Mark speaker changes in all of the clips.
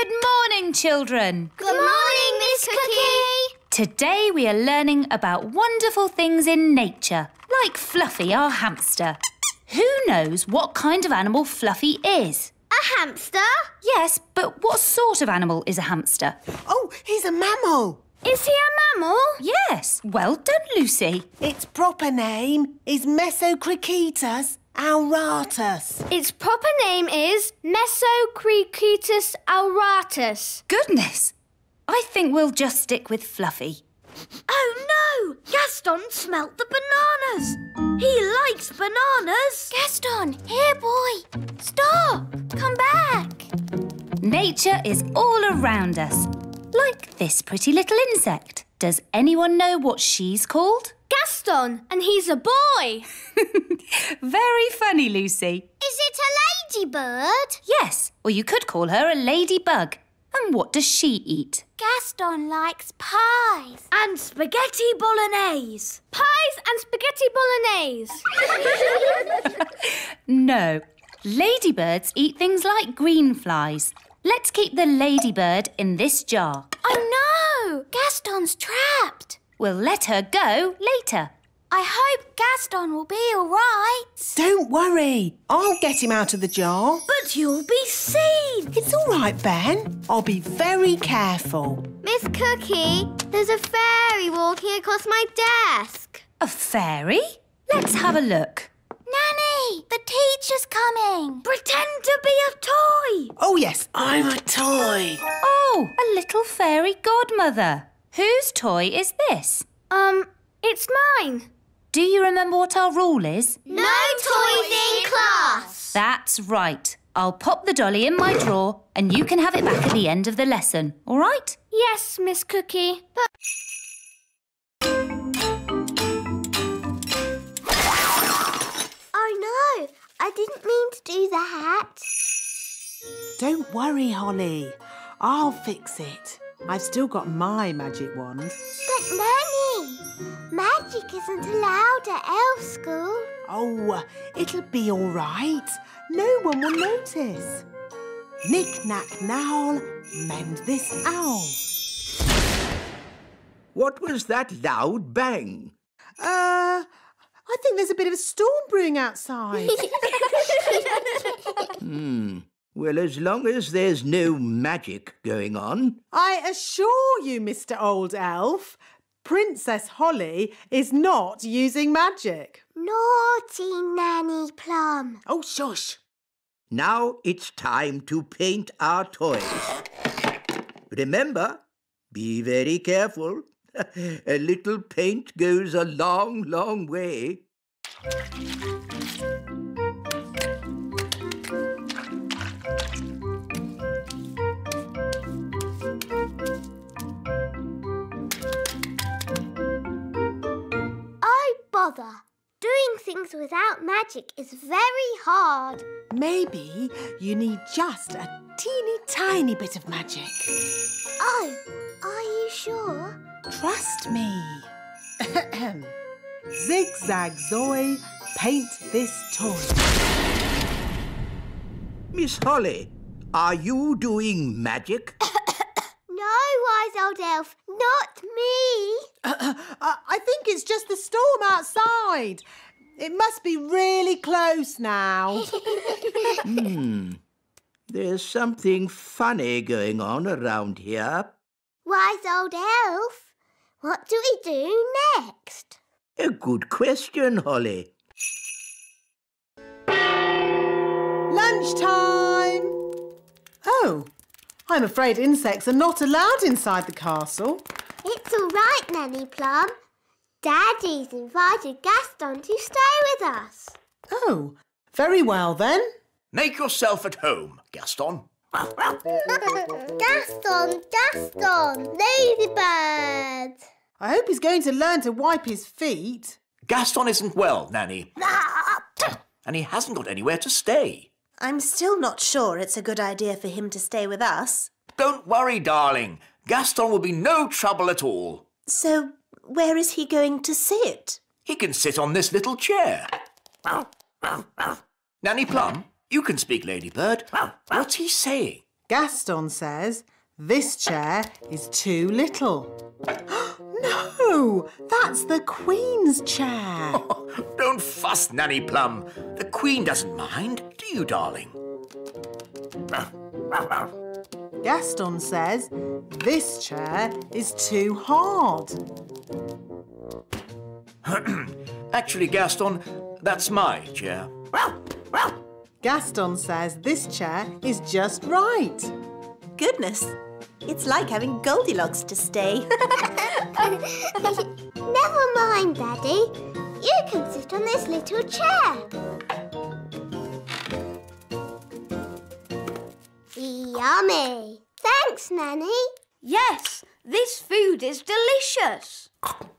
Speaker 1: Good morning, children.
Speaker 2: Good morning, Miss Cookie.
Speaker 1: Today we are learning about wonderful things in nature, like Fluffy, our hamster. Who knows what kind of animal Fluffy is?
Speaker 2: A hamster?
Speaker 1: Yes, but what sort of animal is a hamster?
Speaker 3: Oh, he's a mammal.
Speaker 2: Is he a mammal?
Speaker 1: Yes, well done, Lucy.
Speaker 3: Its proper name is Mesocricetus auratus.
Speaker 2: Its proper name is Mesocricetus auratus.
Speaker 1: Goodness, I think we'll just stick with Fluffy.
Speaker 2: Oh no! Gaston smelt the bananas. He likes bananas. Gaston, here boy. Stop! Come back.
Speaker 1: Nature is all around us, like this pretty little insect. Does anyone know what she's called?
Speaker 2: Gaston, and he's a boy.
Speaker 1: Very funny, Lucy.
Speaker 2: Is it a ladybird?
Speaker 1: Yes, or you could call her a ladybug. And what does she eat?
Speaker 2: Gaston likes pies. And spaghetti bolognese. Pies and spaghetti bolognese.
Speaker 1: No, ladybirds eat things like green flies. Let's keep the ladybird in this jar.
Speaker 2: Oh no! Gaston's trapped.
Speaker 1: We'll let her go later.
Speaker 2: I hope Gaston will be all right.
Speaker 3: Don't worry. I'll get him out of the jar.
Speaker 2: But you'll be seen.
Speaker 3: It's all right, Ben. I'll be very careful.
Speaker 2: Miss Cookie, there's a fairy walking across my desk.
Speaker 1: A fairy? Let's have a look.
Speaker 2: Nanny, the teacher's coming. Pretend to be a toy.
Speaker 3: Oh, yes, I'm a toy.
Speaker 1: Oh, a little fairy godmother. Whose toy is this?
Speaker 2: It's mine.
Speaker 1: Do you remember what our rule is?
Speaker 2: No toys in class.
Speaker 1: That's right. I'll pop the dolly in my drawer and you can have it back at the end of the lesson, all right?
Speaker 2: Yes, Miss Cookie, but... Oh no, I didn't mean to do that.
Speaker 3: Don't worry, Holly. I'll fix it. I've still got my magic wand.
Speaker 2: But Nanny, magic isn't allowed at elf school.
Speaker 3: Oh, it'll be all right. No one will notice. Knick-knack now, mend this owl.
Speaker 4: What was that loud bang?
Speaker 3: I think there's a bit of a storm brewing outside.
Speaker 4: Well, as long as there's no magic going on.
Speaker 3: I assure you, Mr. Old Elf, Princess Holly is not using magic.
Speaker 2: Naughty Nanny Plum.
Speaker 3: Oh, shush.
Speaker 4: Now it's time to paint our toys. Remember, be very careful. A little paint goes a long, long way.
Speaker 2: Bother. Doing things without magic is very hard.
Speaker 3: Maybe you need just a teeny tiny bit of magic.
Speaker 2: Oh, are you sure?
Speaker 3: Trust me. Zigzag Zoe, paint this toy.
Speaker 4: Miss Holly, are you doing magic?
Speaker 2: No, wise old elf, not me.
Speaker 3: I think it's just the storm outside. It must be really close now.
Speaker 4: There's something funny going on around here.
Speaker 2: Wise old elf, what do we do next?
Speaker 4: A good question, Holly.
Speaker 3: Lunchtime! Oh, I'm afraid insects are not allowed inside the castle.
Speaker 2: It's all right, Nanny Plum. Daddy's invited Gaston to stay with us.
Speaker 3: Oh, very well then.
Speaker 5: Make yourself at home, Gaston.
Speaker 2: Gaston, ladybird.
Speaker 3: I hope he's going to learn to wipe his feet.
Speaker 5: Gaston isn't well, Nanny. And he hasn't got anywhere to stay.
Speaker 6: I'm still not sure it's a good idea for him to stay with us.
Speaker 5: Don't worry, darling. Gaston will be no trouble at all.
Speaker 6: So, where is he going to sit?
Speaker 5: He can sit on this little chair. Nanny Plum, you can speak, Ladybird. What's he saying?
Speaker 3: Gaston says this chair is too little. No, that's the Queen's chair.
Speaker 5: Don't fuss, Nanny Plum. The Queen doesn't mind, do you, darling?
Speaker 3: Gaston says this chair is too hard.
Speaker 5: Actually, Gaston, that's my chair.
Speaker 3: Gaston says this chair is just right.
Speaker 6: Goodness, it's like having Goldilocks to stay.
Speaker 2: Never mind, Daddy. You can sit on this little chair. Yummy. Thanks, Nanny. Yes, this food is delicious.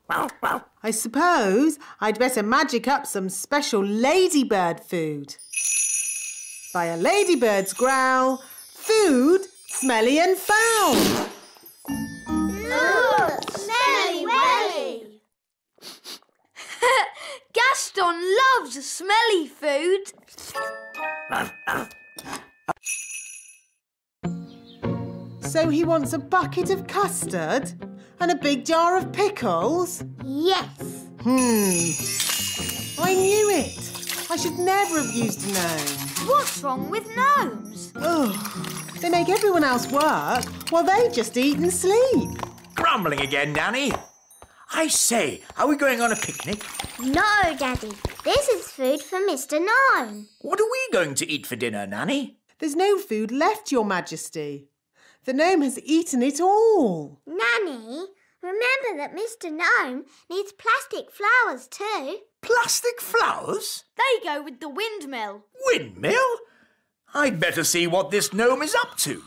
Speaker 3: I suppose I'd better magic up some special ladybird food. By a ladybird's growl, food smelly and foul.
Speaker 2: Ooh, smelly welly. Gaston loves smelly food.
Speaker 3: So he wants a bucket of custard and a big jar of pickles?
Speaker 2: Yes.
Speaker 3: I knew it. I should never have used a gnome.
Speaker 2: What's wrong with gnomes?
Speaker 3: Ugh, they make everyone else work while they just eat and sleep.
Speaker 5: Grumbling again, Nanny. I say, are we going on a picnic?
Speaker 2: No, Daddy. This is food for Mr. Gnome.
Speaker 5: What are we going to eat for dinner, Nanny?
Speaker 3: There's no food left, Your Majesty. The gnome has eaten it all.
Speaker 2: Nanny, remember that Mr. Gnome needs plastic flowers too.
Speaker 5: Plastic flowers?
Speaker 2: They go with the windmill.
Speaker 5: Windmill? I'd better see what this gnome is up to.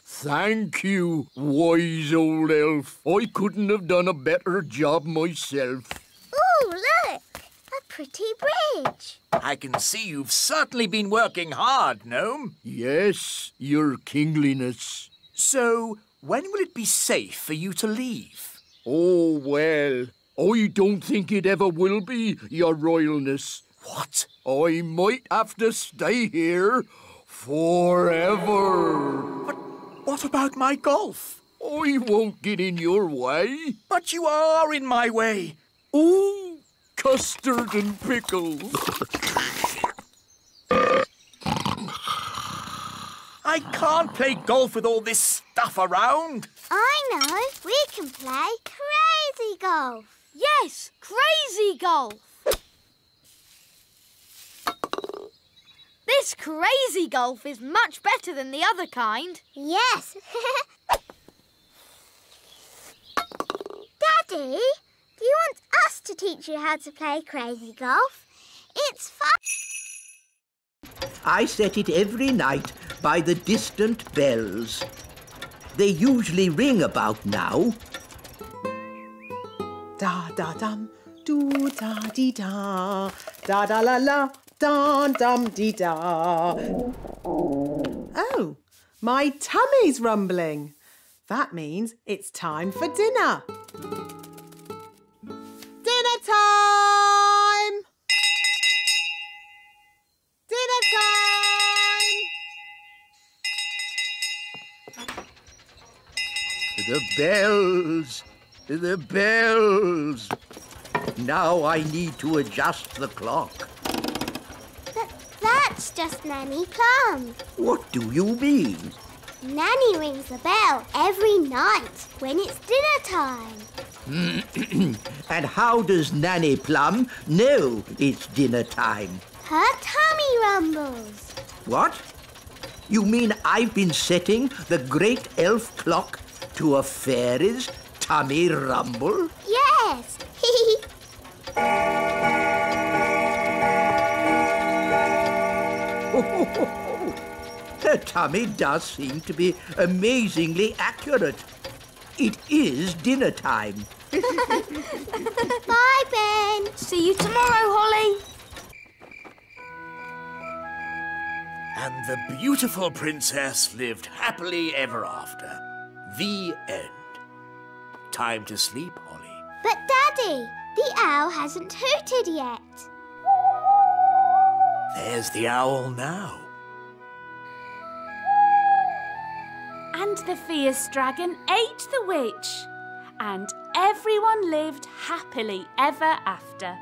Speaker 7: Thank you, wise old elf. I couldn't have done a better job myself.
Speaker 2: Ooh, look! A pretty bridge.
Speaker 5: I can see you've certainly been working hard, gnome.
Speaker 7: Yes, your kingliness.
Speaker 5: So, when will it be safe for you to leave?
Speaker 7: Oh, well, I don't think it ever will be, your royalness.
Speaker 5: What?
Speaker 7: I might have to stay here forever.
Speaker 5: But what about my golf?
Speaker 7: I won't get in your way.
Speaker 5: But you are in my way.
Speaker 7: Ooh, custard and pickles.
Speaker 5: I can't play golf with all this stuff around.
Speaker 2: I know. We can play crazy golf. Yes, crazy golf. This crazy golf is much better than the other kind. Yes. Daddy, do you want us to teach you how to play crazy golf? It's fun.
Speaker 4: I set it every night by the distant bells. They usually ring about now.
Speaker 3: Da-da-dum, do-da-dee-da, da-da-la-la, da-dum-dee-da. Oh, my tummy's rumbling. That means it's time for dinner. Dinner time! Dinner time!
Speaker 4: The bells! The bells! Now I need to adjust the clock.
Speaker 2: That's just Nanny Plum.
Speaker 4: What do you mean?
Speaker 2: Nanny rings the bell every night when it's dinner time.
Speaker 4: And how does Nanny Plum know it's dinner time?
Speaker 2: Her tummy rumbles.
Speaker 4: What? You mean I've been setting the great elf clock to a fairy's tummy rumble?
Speaker 2: Yes.
Speaker 4: Her tummy does seem to be amazingly accurate. It is dinner time.
Speaker 2: Bye, Ben. See you tomorrow, Holly.
Speaker 5: And the beautiful princess lived happily ever after. The end. Time to sleep, Holly.
Speaker 2: But, Daddy, the owl hasn't hooted yet.
Speaker 5: There's the owl now.
Speaker 8: And the fierce dragon ate the witch. And everyone lived happily ever after.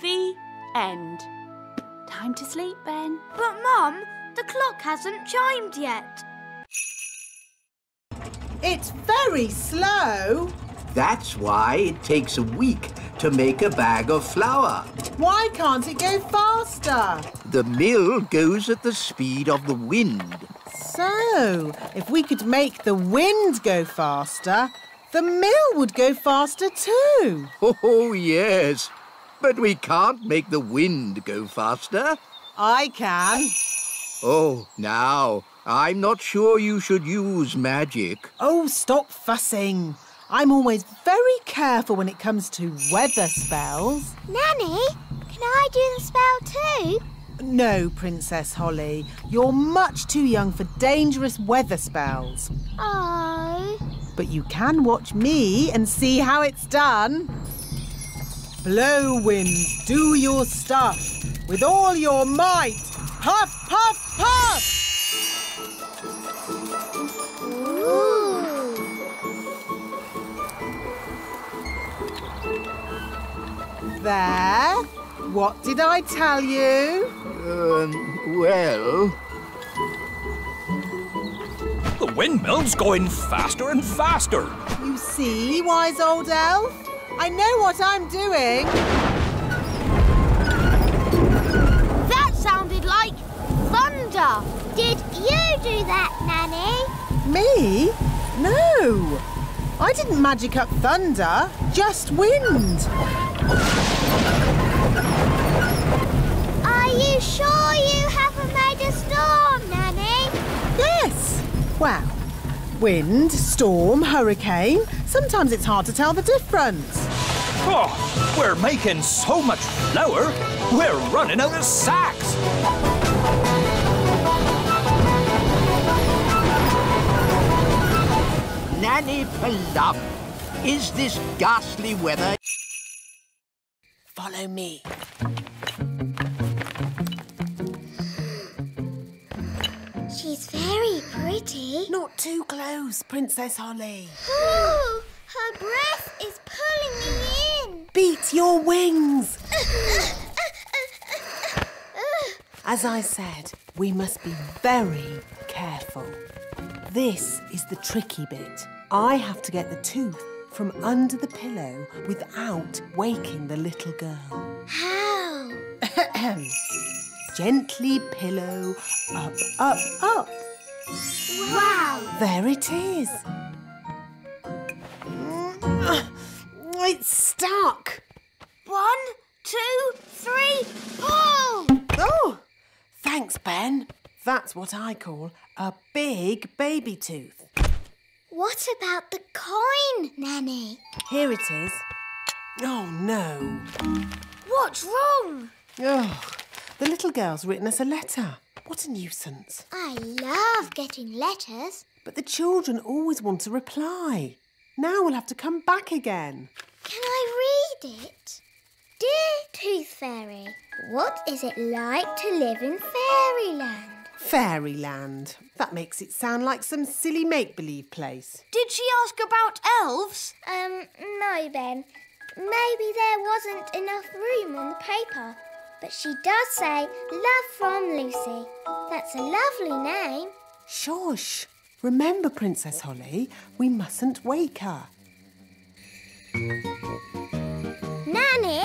Speaker 8: The end. Time to sleep, Ben.
Speaker 2: But, Mum, the clock hasn't chimed yet.
Speaker 3: It's very slow.
Speaker 4: That's why it takes a week to make a bag of flour.
Speaker 3: Why can't it go faster?
Speaker 4: The mill goes at the speed of the wind.
Speaker 3: So, if we could make the wind go faster, the mill would go faster too.
Speaker 4: Oh, yes. But we can't make the wind go faster.
Speaker 3: I can.
Speaker 4: Oh, now, I'm not sure you should use magic.
Speaker 3: Oh, stop fussing. I'm always very careful when it comes to weather spells.
Speaker 2: Nanny, can I do the spell too?
Speaker 3: No, Princess Holly. You're much too young for dangerous weather spells.
Speaker 2: Oh.
Speaker 3: But you can watch me and see how it's done. Blow, wind, do your stuff. With all your might. Puff, puff, puff!
Speaker 2: Ooh.
Speaker 3: There. What did I tell you?
Speaker 4: Well...
Speaker 5: The windmill's going faster and faster.
Speaker 3: You see, wise old elf? I know what I'm doing.
Speaker 2: That sounded like thunder. Did you do that, Nanny?
Speaker 3: Me? No. I didn't magic up thunder, just wind.
Speaker 2: Are you sure you haven't made a storm, Nanny?
Speaker 3: Yes. Well, wind, storm, hurricane. Sometimes it's hard to tell the difference.
Speaker 5: Oh, we're making so much flour, we're running out of sacks.
Speaker 4: Nanny Plum, is this ghastly weather...
Speaker 3: Follow me.
Speaker 2: She's very pretty.
Speaker 3: Not too close, Princess Holly.
Speaker 2: Ooh, her breath is pulling me in.
Speaker 3: Beat your wings. As I said, we must be very careful. This is the tricky bit. I have to get the tooth from under the pillow without waking the little girl.
Speaker 2: How?
Speaker 3: Gently pillow, up, up, up.
Speaker 2: Wow.
Speaker 3: There it is. It's stuck.
Speaker 2: 1, 2, 3, pull!
Speaker 3: Oh, thanks, Ben. That's what I call a big baby tooth.
Speaker 2: What about the coin, Nanny?
Speaker 3: Here it is. Oh, no.
Speaker 2: What's wrong?
Speaker 3: Oh, the little girl's written us a letter. What a nuisance.
Speaker 2: I love getting letters.
Speaker 3: But the children always want a reply. Now we'll have to come back again.
Speaker 2: Can I read it? Dear Tooth Fairy, what is it like to live in fairyland?
Speaker 3: Fairyland. That makes it sound like some silly make-believe place.
Speaker 2: Did she ask about elves? No, Ben. Maybe there wasn't enough room on the paper. But she does say, love from Lucy. That's a lovely name.
Speaker 3: Shush. Remember, Princess Holly, we mustn't wake her.
Speaker 2: Nanny,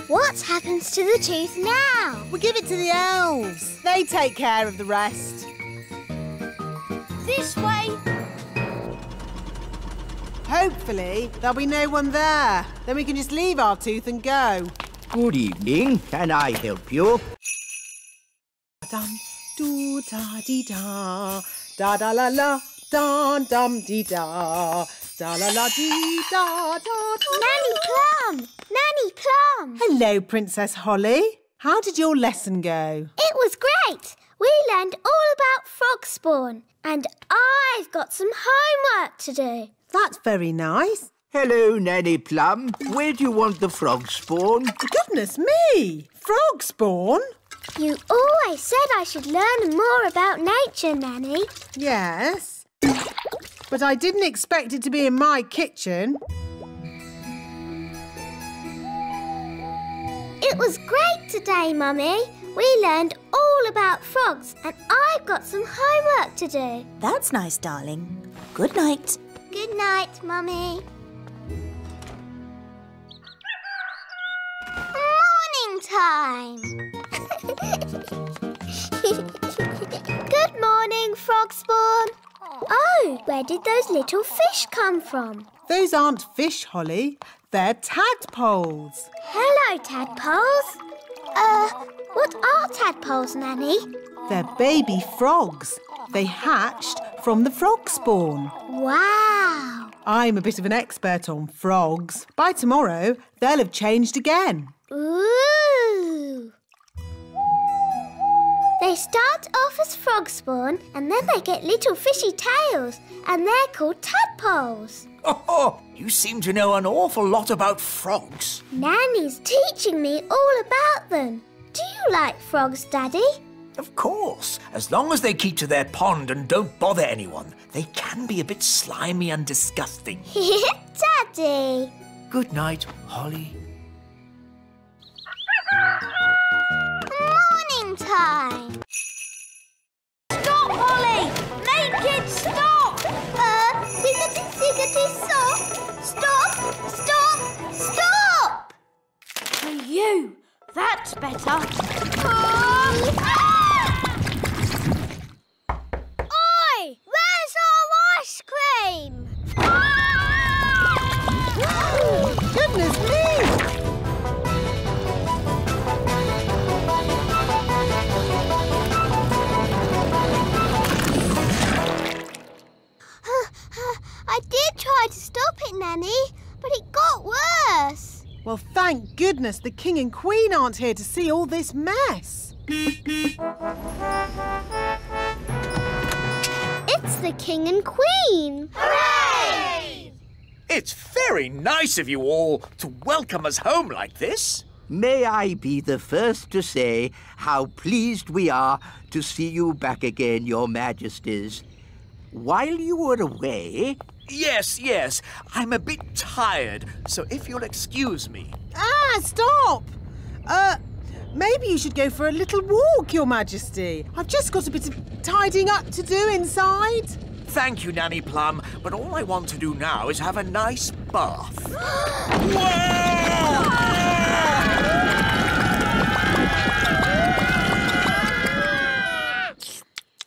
Speaker 2: what happens to the tooth now?
Speaker 3: We give it to the elves. They take care of the rest.
Speaker 2: This way.
Speaker 3: Hopefully, there'll be no one there. Then we can just leave our tooth and go.
Speaker 4: Good evening. Can I help you?
Speaker 3: Dum doo da dee da da da la la dum dum dee da da la la dee da da da.
Speaker 2: Nanny Plum! Nanny Plum!
Speaker 3: Hello, Princess Holly. How did your lesson go?
Speaker 2: It was great. We learned all about frog spawn. And I've got some homework to do.
Speaker 3: That's very nice.
Speaker 4: Hello, Nanny Plum. Where do you want the frog spawn?
Speaker 3: Goodness me! Frog spawn?
Speaker 2: You always said I should learn more about nature, Nanny.
Speaker 3: Yes, but I didn't expect it to be in my kitchen.
Speaker 2: It was great today, Mummy. We learned all about frogs and I've got some homework to do.
Speaker 6: That's nice, darling. Good night.
Speaker 2: Good night, Mummy. Morning time. Good morning, Frog Spawn. Oh, where did those little fish come from?
Speaker 3: Those aren't fish, Holly. They're tadpoles.
Speaker 2: Hello, tadpoles. What are tadpoles, Nanny?
Speaker 3: They're baby frogs. They hatched from the frog spawn.
Speaker 2: Wow.
Speaker 3: I'm a bit of an expert on frogs. By tomorrow, they'll have changed again.
Speaker 2: Ooh. They start off as frog spawn and then they get little fishy tails and they're called tadpoles.
Speaker 5: Oh, you seem to know an awful lot about frogs.
Speaker 2: Nanny's teaching me all about them. Do you like frogs, Daddy?
Speaker 5: Of course. As long as they keep to their pond and don't bother anyone, they can be a bit slimy and disgusting.
Speaker 2: Daddy!
Speaker 5: Good night, Holly.
Speaker 2: Morning time!
Speaker 1: Stop, Holly! Make it stop!
Speaker 2: Ziggity, stop! Stop! Stop! Stop!
Speaker 8: For you. That's better.
Speaker 2: Oi! Where's our ice cream?
Speaker 3: Goodness me!
Speaker 2: I did try to stop it, Nanny, but it got worse.
Speaker 3: Well, thank goodness the King and Queen aren't here to see all this mess.
Speaker 2: It's the King and Queen. Hooray!
Speaker 5: It's very nice of you all to welcome us home like this.
Speaker 4: May I be the first to say how pleased we are to see you back again, Your Majesties. While you were away...
Speaker 5: Yes. I'm a bit tired, so if you'll excuse me.
Speaker 3: Ah, stop! Maybe you should go for a little walk, Your Majesty. I've just got a bit of tidying up to do inside.
Speaker 5: Thank you, Nanny Plum, but all I want to do now is have a nice bath.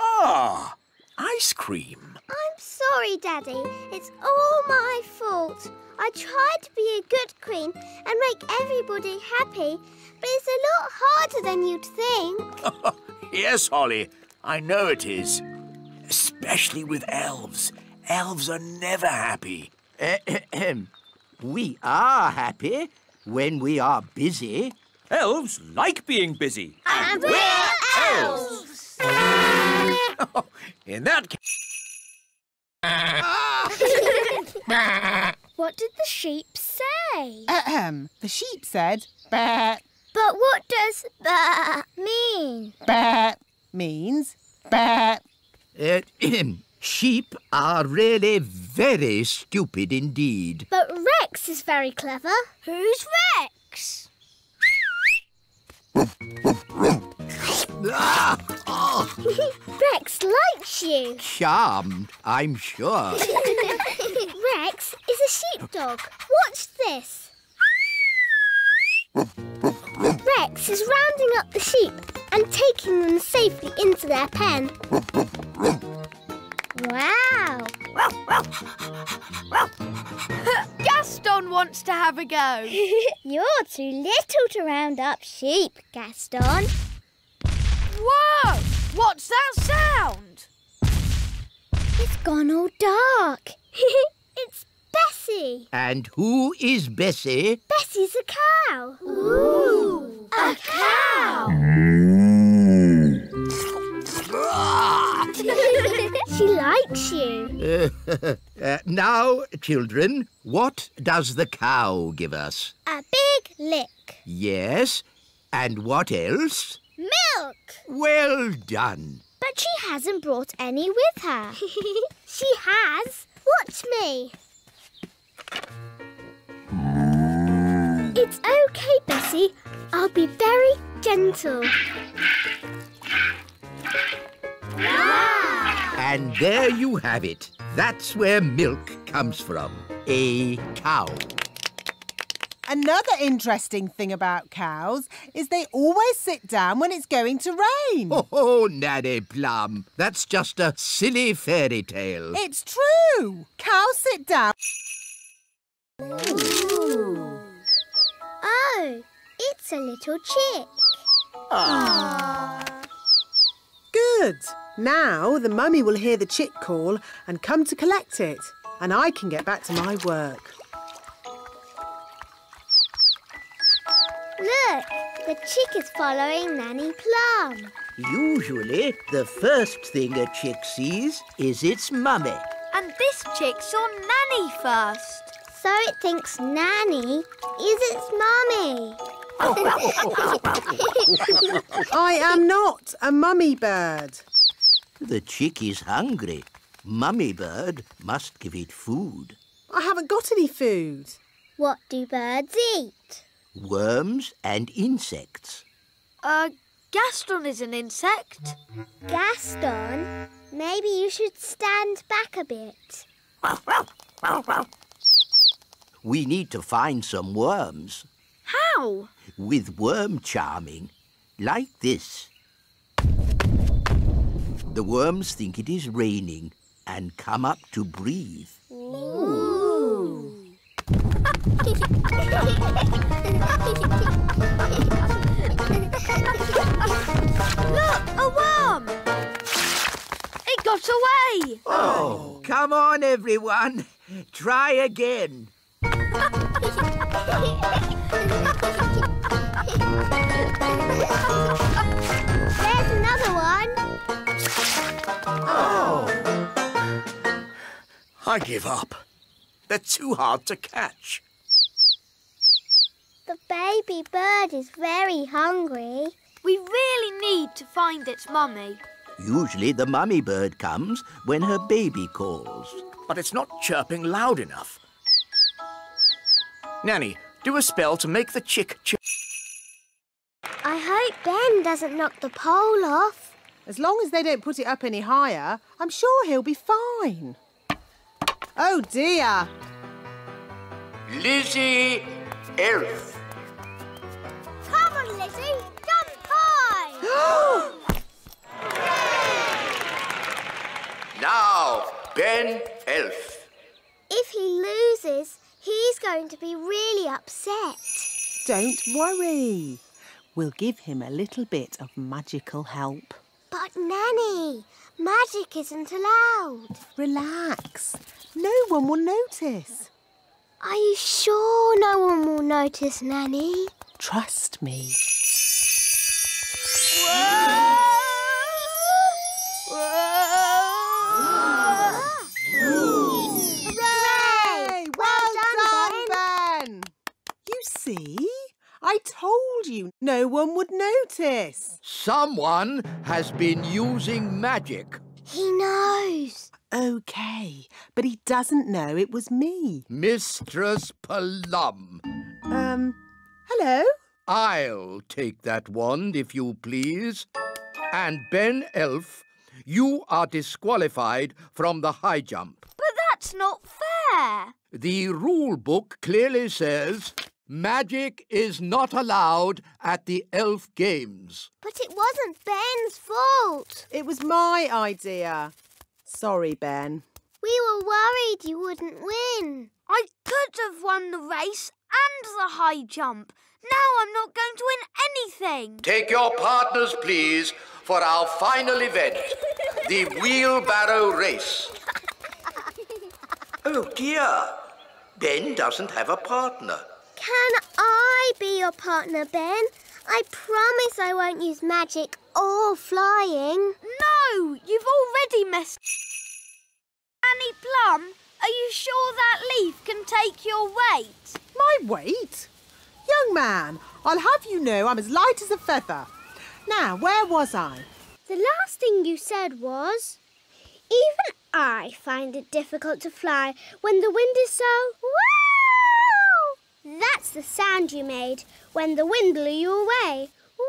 Speaker 5: Ah, ice cream.
Speaker 2: I'm sorry, Daddy. It's all my fault. I tried to be a good queen and make everybody happy, but it's a lot harder than you'd think.
Speaker 5: Yes, Holly, I know it is. Especially with elves. Elves are never happy.
Speaker 4: We are happy when we are busy.
Speaker 5: Elves like being busy.
Speaker 2: And we're elves!
Speaker 5: In that case...
Speaker 2: What did the sheep say?
Speaker 3: The sheep said, "Bah."
Speaker 2: But what does "bah" mean?
Speaker 3: Bah means bah.
Speaker 4: Sheep are really very stupid indeed.
Speaker 2: But Rex is very clever. Who's Rex? Rex likes you.
Speaker 4: Charmed, I'm sure.
Speaker 2: Rex is a sheepdog. Watch this. Rex is rounding up the sheep and taking them safely into their pen. Wow!
Speaker 9: Gaston wants to have a go.
Speaker 2: You're too little to round up sheep, Gaston.
Speaker 9: Whoa! What's that sound?
Speaker 2: It's gone all dark. It's Bessie.
Speaker 4: And who is Bessie?
Speaker 2: Bessie's a cow. Ooh! A cow! She likes you.
Speaker 4: Now, children, what does the cow give us?
Speaker 2: A big lick.
Speaker 4: Yes, and what else?
Speaker 2: Milk! Look!
Speaker 4: Well done.
Speaker 2: But she hasn't brought any with her. She has. Watch me. It's okay, Bessie. I'll be very gentle. Wow!
Speaker 4: And there you have it. That's where milk comes from. A cow.
Speaker 3: Another interesting thing about cows is they always sit down when it's going to rain.
Speaker 4: Oh, Nanny Plum, that's just a silly fairy tale.
Speaker 3: It's true. Cows sit down.
Speaker 2: Ooh. Oh, it's a little chick. Aww.
Speaker 3: Good. Now the mummy will hear the chick call and come to collect it, and I can get back to my work.
Speaker 2: Look, the chick is following Nanny Plum.
Speaker 4: Usually, the first thing a chick sees is its mummy.
Speaker 9: And this chick saw Nanny first.
Speaker 2: So it thinks Nanny is its mummy.
Speaker 3: I am not a mummy bird.
Speaker 4: The chick is hungry. Mummy bird must give it food.
Speaker 3: I haven't got any food.
Speaker 2: What do birds eat?
Speaker 4: Worms and insects.
Speaker 9: Gaston is an insect.
Speaker 2: Gaston, maybe you should stand back a bit.
Speaker 4: We need to find some worms.
Speaker 9: How?
Speaker 4: With worm charming, like this. The worms think it is raining and come up to breathe.
Speaker 2: Ooh.
Speaker 9: Look, a worm! It got away!
Speaker 4: Oh, come on, everyone. Try again.
Speaker 2: There's another one.
Speaker 5: Oh. I give up. They're too hard to catch.
Speaker 2: The baby bird is very hungry.
Speaker 9: We really need to find its mummy.
Speaker 4: Usually the mummy bird comes when her baby calls.
Speaker 5: But it's not chirping loud enough. Nanny, do a spell to make the chick chirp.
Speaker 2: I hope Ben doesn't knock the pole off.
Speaker 3: As long as they don't put it up any higher, I'm sure he'll be fine. Oh, dear.
Speaker 4: Lizzie, elf.
Speaker 2: Come on, Lizzie, jump high!
Speaker 4: Now, Ben, elf.
Speaker 2: If he loses, he's going to be really upset.
Speaker 3: Don't worry. We'll give him a little bit of magical help.
Speaker 2: But, Nanny, magic isn't allowed.
Speaker 3: Relax. No one will notice.
Speaker 2: Are you sure no one will notice, Nanny?
Speaker 3: Trust me.
Speaker 2: Hooray!
Speaker 3: Well done, Ben! You see? I told you no one would notice.
Speaker 7: Someone has been using magic.
Speaker 2: He knows.
Speaker 3: OK, but he doesn't know it was me.
Speaker 7: Mistress Plum.
Speaker 3: Hello?
Speaker 7: I'll take that wand, if you please. And Ben Elf, you are disqualified from the high jump.
Speaker 9: But that's not fair.
Speaker 7: The rule book clearly says magic is not allowed at the elf games.
Speaker 2: But it wasn't Ben's fault.
Speaker 3: It was my idea. Sorry, Ben.
Speaker 2: We were worried you wouldn't win.
Speaker 9: I could have won the race and the high jump. Now I'm not going to win anything.
Speaker 7: Take your partners, please, for our final event, the wheelbarrow race.
Speaker 4: Oh, dear. Ben doesn't have a partner.
Speaker 2: Can I be your partner, Ben? I promise I won't use magic or flying.
Speaker 9: No, you've already messed. Nanny Plum, are you sure that leaf can take your weight?
Speaker 3: My weight? Young man, I'll have you know I'm as light as a feather. Now, where was I?
Speaker 2: The last thing you said was, even I find it difficult to fly when the wind is so... Woo! That's the sound you made when the wind blew you away. Woo!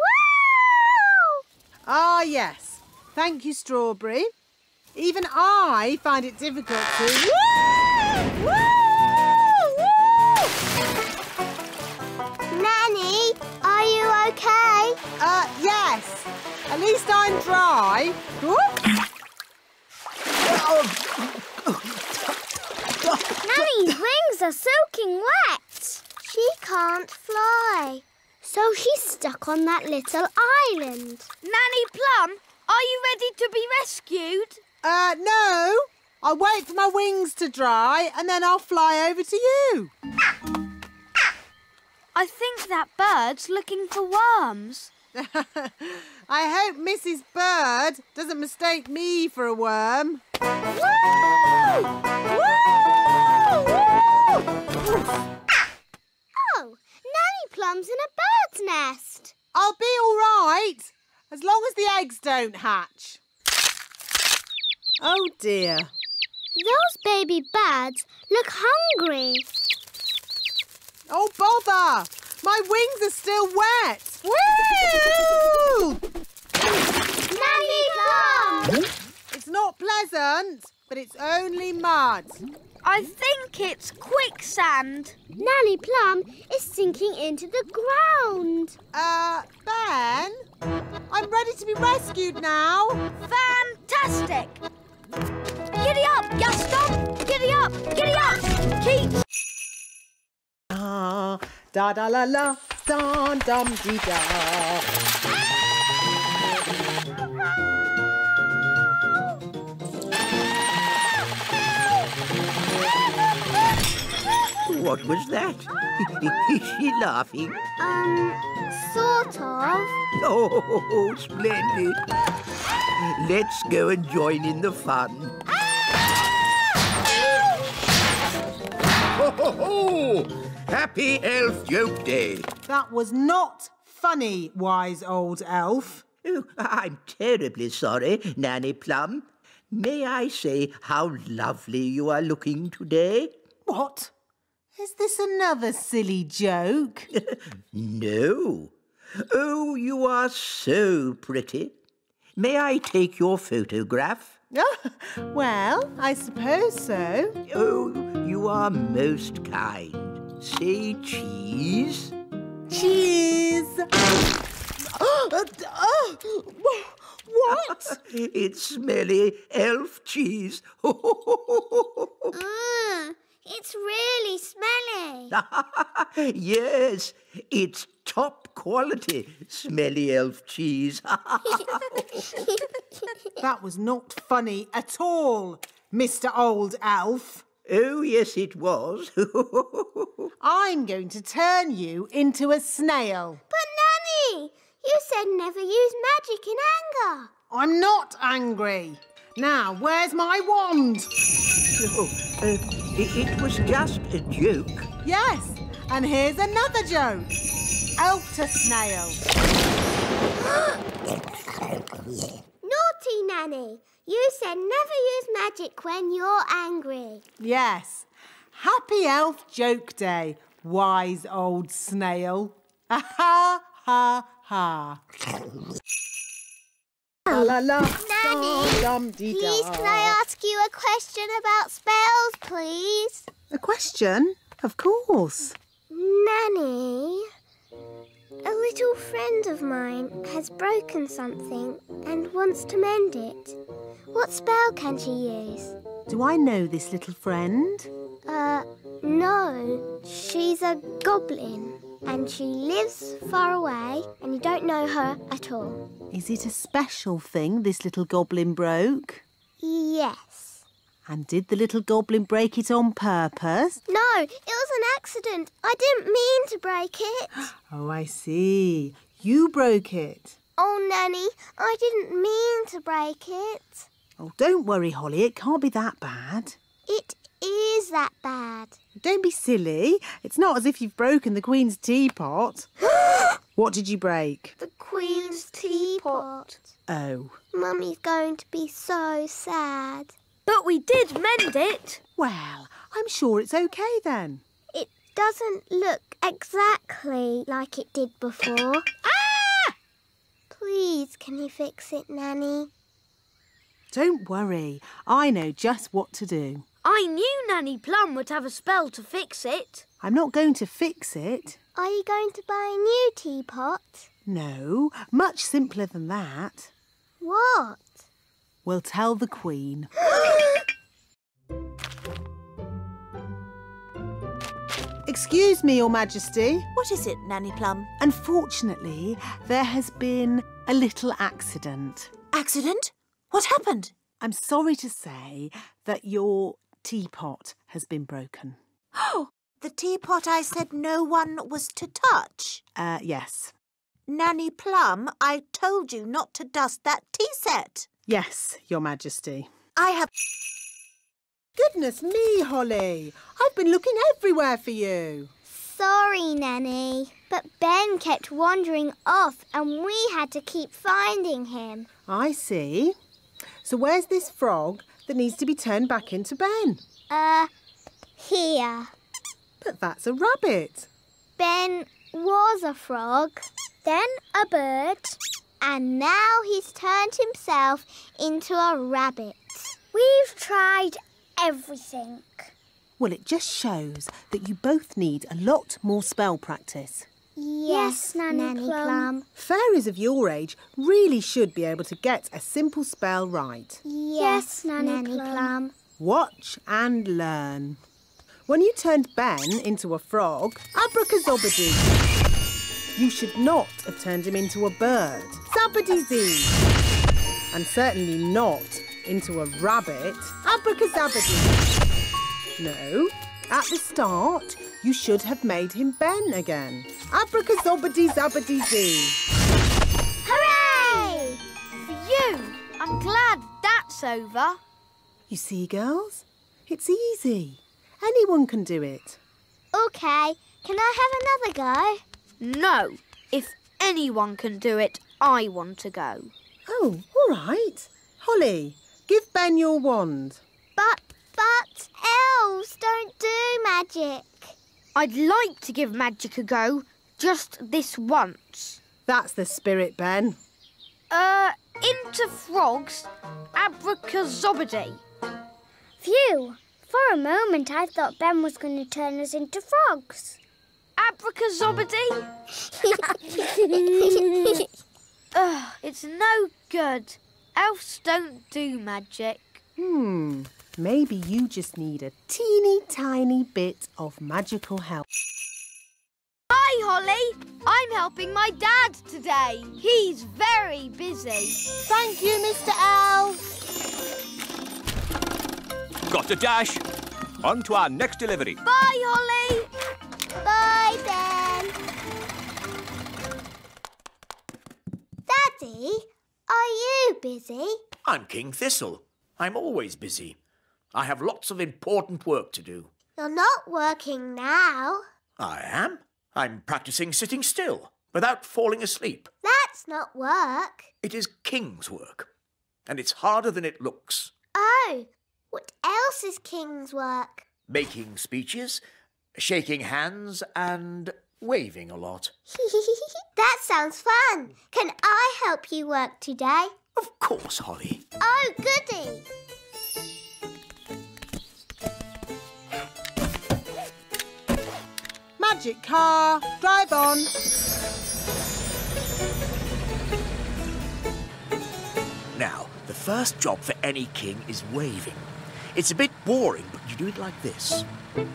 Speaker 3: Ah, yes. Thank you, Strawberry. Even I find it difficult to... Woo! Woo!
Speaker 2: Nanny, are you okay?
Speaker 3: Yes. At least I'm dry.
Speaker 2: Nanny's wings are soaking wet. She can't fly. So she's stuck on that little island.
Speaker 9: Nanny Plum, are you ready to be rescued?
Speaker 3: No. I'll wait for my wings to dry and then I'll fly over to you.
Speaker 9: I think that bird's looking for worms.
Speaker 3: I hope Mrs. Bird doesn't mistake me for a worm.
Speaker 2: Woo! Woo! Woo! Oh, Nanny Plum's in a bird's nest.
Speaker 3: I'll be all right, as long as the eggs don't hatch. Oh, dear.
Speaker 2: Those baby birds look hungry.
Speaker 3: Oh, bother! My wings are still wet. Woo!
Speaker 2: Nanny Plum!
Speaker 3: It's not pleasant, but it's only mud.
Speaker 9: I think it's quicksand.
Speaker 2: Nanny Plum is sinking into the ground.
Speaker 3: Ben? I'm ready to be rescued now.
Speaker 9: Fantastic! Giddy up, Gaston! Giddy up! Giddy up! Keep...
Speaker 3: Da da la la, dum dum dee da.
Speaker 4: What was that? Is she laughing?
Speaker 2: Sort of.
Speaker 4: Oh, splendid. Let's go and join in the fun. Ho, ho, ho! Happy Elf Joke Day.
Speaker 3: That was not funny, wise old elf.
Speaker 4: Oh, I'm terribly sorry, Nanny Plum. May I say how lovely you are looking today?
Speaker 3: What? Is this another silly joke?
Speaker 4: No. Oh, you are so pretty. May I take your photograph?
Speaker 3: Well, I suppose so.
Speaker 4: Oh, you are most kind. Say cheese.
Speaker 3: Cheese! What?
Speaker 4: It's smelly elf cheese.
Speaker 2: It's really smelly.
Speaker 4: Yes, it's top quality smelly elf cheese.
Speaker 3: That was not funny at all, Mr. Old Elf.
Speaker 4: Oh, yes, it was.
Speaker 3: I'm going to turn you into a snail.
Speaker 2: But Nanny, you said never use magic in anger.
Speaker 3: I'm not angry. Now, where's my wand?
Speaker 4: It was just a joke.
Speaker 3: Yes, and here's another joke. Elf to snail.
Speaker 2: Naughty Nanny, you said never use magic when you're angry.
Speaker 3: Yes. Happy Elf Joke Day, wise old snail. Ha ha ha. La la la.
Speaker 2: Nanny,
Speaker 3: Dum dee
Speaker 2: please can I ask you a question about spells, please?
Speaker 3: A question? Of course.
Speaker 2: Nanny, a little friend of mine has broken something and wants to mend it. What spell can she use?
Speaker 3: Do I know this little friend?
Speaker 2: No. She's a goblin and she lives far away and you don't know her at all.
Speaker 3: Is it a special thing this little goblin broke?
Speaker 2: Yes.
Speaker 3: And did the little goblin break it on purpose?
Speaker 2: No, it was an accident. I didn't mean to break it.
Speaker 3: Oh, I see. You broke it.
Speaker 2: Oh, Nanny, I didn't mean to break it.
Speaker 3: Oh, don't worry, Holly. It can't be that bad.
Speaker 2: It is that bad.
Speaker 3: Don't be silly. It's not as if you've broken the Queen's teapot. What did you break?
Speaker 2: The Queen's teapot.
Speaker 3: Oh.
Speaker 2: Mummy's going to be so sad.
Speaker 9: But we did mend it.
Speaker 3: Well, I'm sure it's okay then.
Speaker 2: It doesn't look exactly like it did before.
Speaker 9: Ah!
Speaker 2: Please, can you fix it, Nanny?
Speaker 3: Don't worry. I know just what to do.
Speaker 9: I knew Nanny Plum would have a spell to fix it.
Speaker 3: I'm not going to fix it.
Speaker 2: Are you going to buy a new teapot?
Speaker 3: No, much simpler than that.
Speaker 2: What?
Speaker 3: We'll tell the Queen. Excuse me, Your Majesty.
Speaker 6: What is it, Nanny Plum?
Speaker 3: Unfortunately, there has been a little accident.
Speaker 6: Accident? What happened?
Speaker 3: I'm sorry to say that your teapot has been broken.
Speaker 6: Oh, the teapot I said no one was to touch.
Speaker 3: Yes.
Speaker 6: Nanny Plum, I told you not to dust that tea set.
Speaker 3: Yes, Your Majesty.
Speaker 6: I have...
Speaker 3: Goodness me, Holly. I've been looking everywhere for you.
Speaker 2: Sorry, Nanny, but Ben kept wandering off and we had to keep finding him.
Speaker 3: I see. So where's this frog that needs to be turned back into Ben?
Speaker 2: Here.
Speaker 3: But that's a rabbit.
Speaker 2: Ben was a frog, then a bird, and now he's turned himself into a rabbit. We've tried everything.
Speaker 3: Well, it just shows that you both need a lot more spell practice.
Speaker 2: Yes, Nanny Plum.
Speaker 3: Fairies of your age really should be able to get a simple spell right.
Speaker 2: Yes, Nanny Plum.
Speaker 3: Watch and learn. When you turned Ben into a frog, abracazobadoo. You should not have turned him into a bird. Zabbity-zee. And certainly not into a rabbit. Abracazabadoo. No, at the start, you should have made him Ben again. Abracazobadee-zabbity-zee.
Speaker 2: Hooray!
Speaker 9: Phew! I'm glad that's over.
Speaker 3: You see, girls? It's easy. Anyone can do it.
Speaker 2: OK, can I have another go?
Speaker 9: No. If anyone can do it, I want to go.
Speaker 3: Oh, all right. Holly, give Ben your wand.
Speaker 2: But elves don't do magic.
Speaker 9: I'd like to give magic a go, just this once.
Speaker 3: That's the spirit, Ben.
Speaker 9: Into frogs, abracazobadee.
Speaker 2: Phew, for a moment I thought Ben was going to turn us into frogs.
Speaker 9: Abracazobadee? Ugh, it's no good. Elves don't do magic.
Speaker 3: Maybe you just need a teeny tiny bit of magical help.
Speaker 9: Hi, Holly. I'm helping my dad today. He's very busy.
Speaker 3: Thank you, Mr. Elf.
Speaker 10: Got to dash. On to our next delivery.
Speaker 9: Bye, Holly.
Speaker 2: Bye, Ben. Daddy, are you busy?
Speaker 5: I'm King Thistle. I'm always busy. I have lots of important work to do.
Speaker 2: You're not working now.
Speaker 5: I am. I'm practicing sitting still without falling asleep.
Speaker 2: That's not work.
Speaker 5: It is king's work, and it's harder than it looks.
Speaker 2: Oh, what else is king's work?
Speaker 5: Making speeches, shaking hands, and waving a lot.
Speaker 2: That sounds fun. Can I help you work today?
Speaker 5: Of course, Holly.
Speaker 2: Oh, goody.
Speaker 3: Magic car, drive on.
Speaker 5: Now, the first job for any king is waving. It's a bit boring, but you do it like this.
Speaker 2: Oh,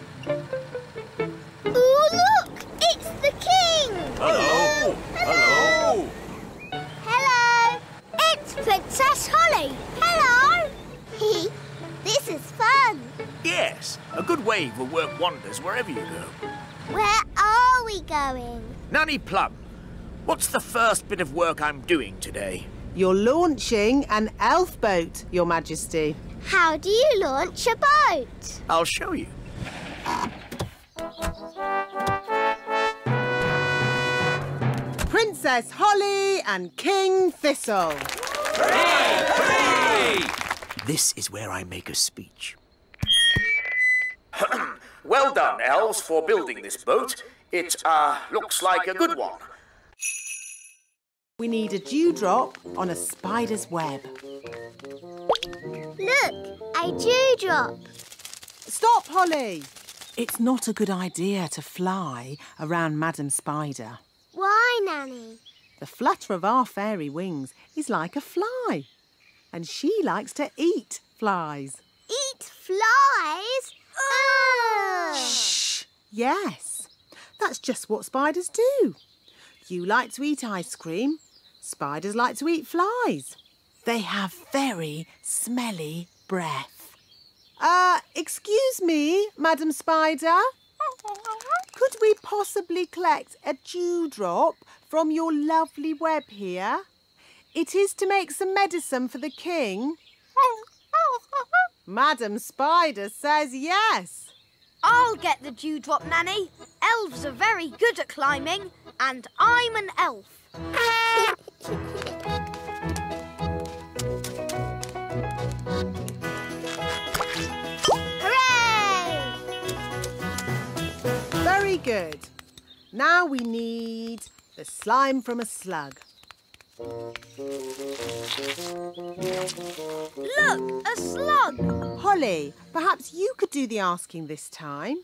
Speaker 2: look! It's the king!
Speaker 10: Hello! Hello!
Speaker 2: Hello! It's Princess Holly! Hello! This is fun!
Speaker 5: Yes, a good wave will work wonders wherever you go.
Speaker 2: Where are we going?
Speaker 5: Nanny Plum, what's the first bit of work I'm doing today?
Speaker 3: You're launching an elf boat, Your Majesty.
Speaker 2: How do you launch a boat?
Speaker 5: I'll show you.
Speaker 3: Princess Holly and King Thistle.
Speaker 5: Hooray! This is where I make a speech.
Speaker 11: Well done, elves, for building this boat. It, looks like a good one.
Speaker 3: We need a dewdrop on a spider's web.
Speaker 2: Look, a dewdrop.
Speaker 3: Stop, Holly! It's not a good idea to fly around Madam Spider.
Speaker 2: Why, Nanny?
Speaker 3: The flutter of our fairy wings is like a fly. And she likes to eat flies.
Speaker 2: Eat flies? Ugh!
Speaker 3: Shh! Yes, that's just what spiders do. You like to eat ice cream. Spiders like to eat flies. They have very smelly breath. Excuse me, Madam Spider. Could we possibly collect a dewdrop from your lovely web here? It is to make some medicine for the king. Madam Spider says yes.
Speaker 9: I'll get the dewdrop, Nanny. Elves are very good at climbing, and I'm an elf.
Speaker 2: Hooray!
Speaker 3: Very good. Now we need the slime from a slug.
Speaker 9: Look, a slug.
Speaker 3: Holly, perhaps you could do the asking this time.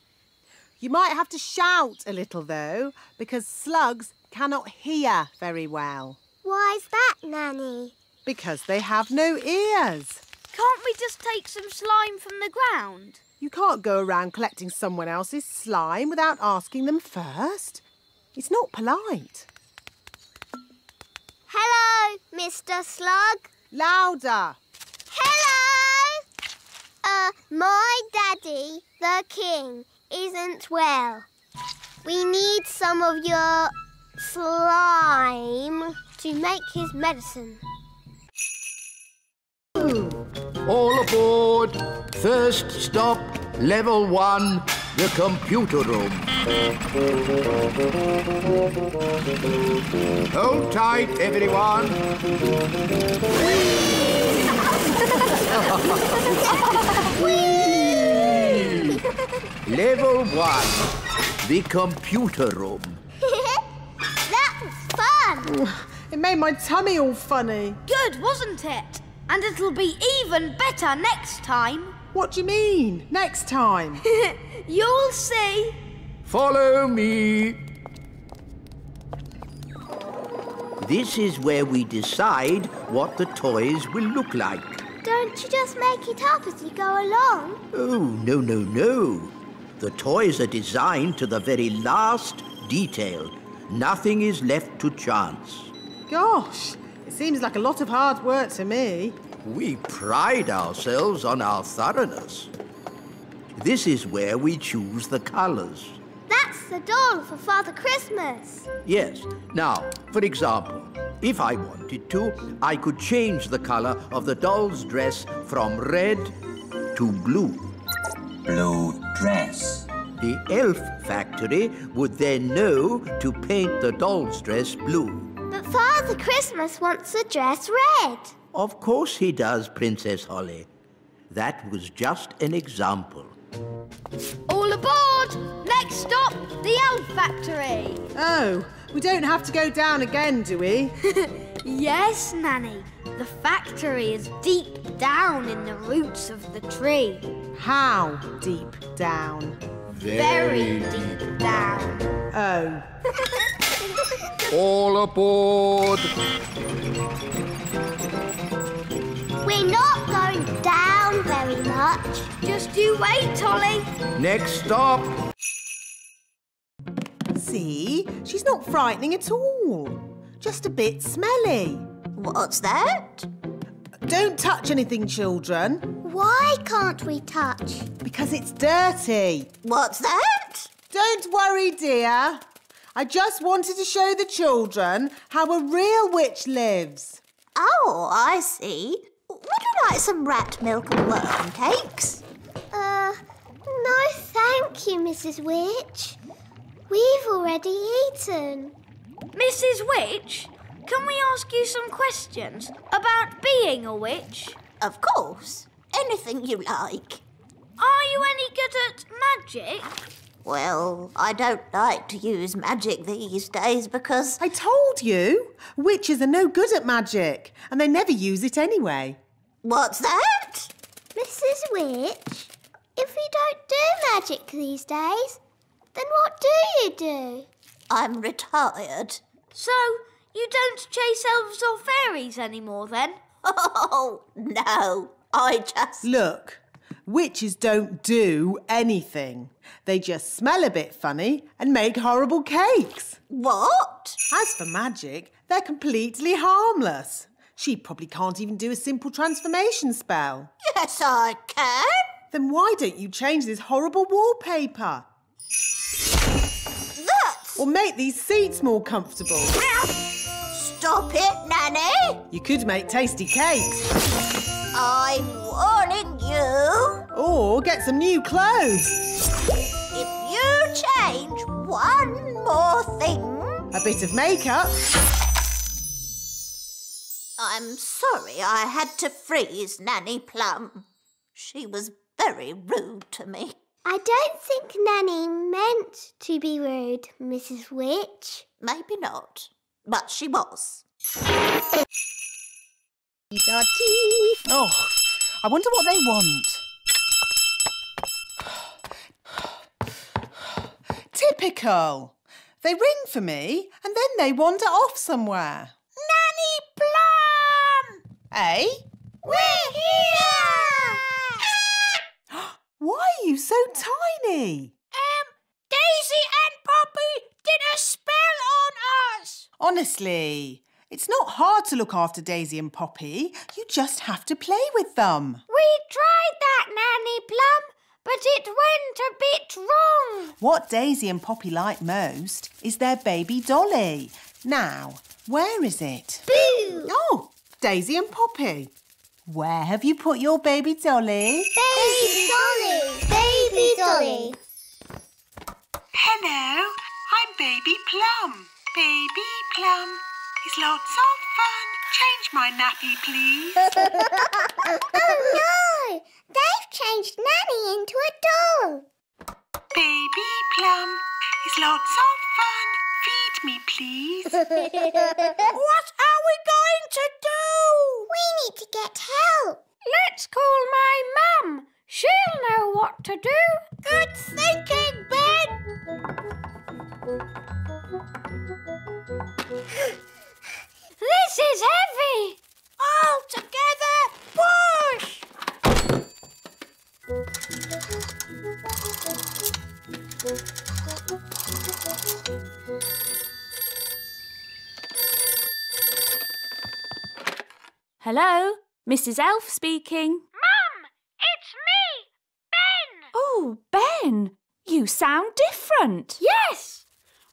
Speaker 3: You might have to shout a little, though, because slugs cannot hear very well.
Speaker 2: Why's that, Nanny?
Speaker 3: Because they have no ears.
Speaker 9: Can't we just take some slime from the ground?
Speaker 3: You can't go around collecting someone else's slime without asking them first. It's not polite.
Speaker 2: Hello, Mr. Slug.
Speaker 3: Louder.
Speaker 2: Hello! My daddy, the king, isn't well. We need some of your slime to make his medicine.
Speaker 7: All aboard. First stop, level 1, the computer room. Hold tight, everyone. Level 1, the computer room.
Speaker 2: That was fun.
Speaker 3: It made my tummy all funny.
Speaker 9: Good, wasn't it? And it'll be even better next time.
Speaker 3: What do you mean, next time?
Speaker 9: You'll see.
Speaker 7: Follow me.
Speaker 4: This is where we decide what the toys will look like.
Speaker 2: Don't you just make it up as you go along?
Speaker 4: Oh, no, no, no. The toys are designed to the very last detail. Nothing is left to chance.
Speaker 3: Gosh, it seems like a lot of hard work to me.
Speaker 4: We pride ourselves on our thoroughness. This is where we choose the colours.
Speaker 2: That's the doll for Father Christmas.
Speaker 4: Yes. Now, for example, if I wanted to, I could change the colour of the doll's dress from red to blue.
Speaker 10: Blue dress.
Speaker 4: The elf factory would then know to paint the doll's dress blue.
Speaker 2: But Father Christmas wants the dress red.
Speaker 4: Of course he does, Princess Holly. That was just an example.
Speaker 9: All aboard! Next stop, the elf factory.
Speaker 3: Oh, we don't have to go down again, do we?
Speaker 9: Yes, Nanny. The factory is deep down in the roots of the tree.
Speaker 3: How deep down?
Speaker 9: Very deep down.
Speaker 3: Oh.
Speaker 7: All aboard.
Speaker 2: We're not going down very much.
Speaker 9: Just you wait, Holly.
Speaker 7: Next stop.
Speaker 3: See, she's not frightening at all. Just a bit smelly.
Speaker 6: What's that?
Speaker 3: Don't touch anything, children,
Speaker 2: Why can't we touch?
Speaker 3: because it's dirty.
Speaker 6: What's that?
Speaker 3: Don't worry, dear. I just wanted to show the children how a real witch lives.
Speaker 6: Oh, I see. Would you like some rat milk and worm cakes?
Speaker 2: No thank you, Mrs. Witch. We've already eaten.
Speaker 9: Mrs. Witch, can we ask you some questions about being a witch?
Speaker 6: Of course. Anything you like.
Speaker 9: Are you any good at magic?
Speaker 6: Well, I don't like to use magic these days because...
Speaker 3: I told you! Witches are no good at magic, and they never use it anyway.
Speaker 6: What's that?
Speaker 2: Mrs. Witch, if you don't do magic these days, then what do you do?
Speaker 6: I'm retired.
Speaker 9: So, you don't chase elves or fairies anymore then?
Speaker 6: Oh, no. I just...
Speaker 3: Look, witches don't do anything. They just smell a bit funny and make horrible cakes.
Speaker 6: What?
Speaker 3: As for magic, they're completely harmless. She probably can't even do a simple transformation spell.
Speaker 6: Yes, I can.
Speaker 3: Then why don't you change this horrible wallpaper?
Speaker 6: That's...
Speaker 3: Or make these seats more comfortable.
Speaker 6: Stop it, Nanny.
Speaker 3: You could make tasty cakes.
Speaker 6: I'm warning you.
Speaker 3: Or get some new clothes.
Speaker 6: If you change one more thing...
Speaker 3: A bit of makeup.
Speaker 6: I'm sorry I had to freeze Nanny Plum. She was very rude to me.
Speaker 2: I don't think Nanny meant to be rude, Mrs. Witch.
Speaker 6: Maybe not, but she was.
Speaker 3: Oh, I wonder what they want. Typical. They ring for me and then they wander off somewhere.
Speaker 6: Nanny Plum!
Speaker 3: Eh?
Speaker 6: We're here!
Speaker 3: Why are you so tiny?
Speaker 6: Daisy and Poppy did a spell on us!
Speaker 3: Honestly, it's not hard to look after Daisy and Poppy. You just have to play with them.
Speaker 9: We tried that, Nanny Plum, but it went a bit wrong.
Speaker 3: What Daisy and Poppy like most is their baby dolly. Now, where is it?
Speaker 2: Boo!
Speaker 3: Oh, Daisy and Poppy. Where have you put your baby dolly?
Speaker 2: Baby Dolly! Baby Dolly!
Speaker 12: Hello, I'm Baby Plum. Baby Plum is lots of fun. Change my nappy, please.
Speaker 2: Oh no! They've changed Nanny into a doll.
Speaker 12: Baby Plum is lots of fun. Feed me, please.
Speaker 6: What are we going to do?
Speaker 2: We need to get help.
Speaker 9: Let's call my mum. She'll know what to do.
Speaker 6: Good thinking, Ben.
Speaker 9: This is heavy.
Speaker 6: All together, push!
Speaker 8: Hello, Mrs. Elf speaking.
Speaker 9: Mum, it's me, Ben.
Speaker 8: Oh, Ben, you sound different.
Speaker 9: Yes,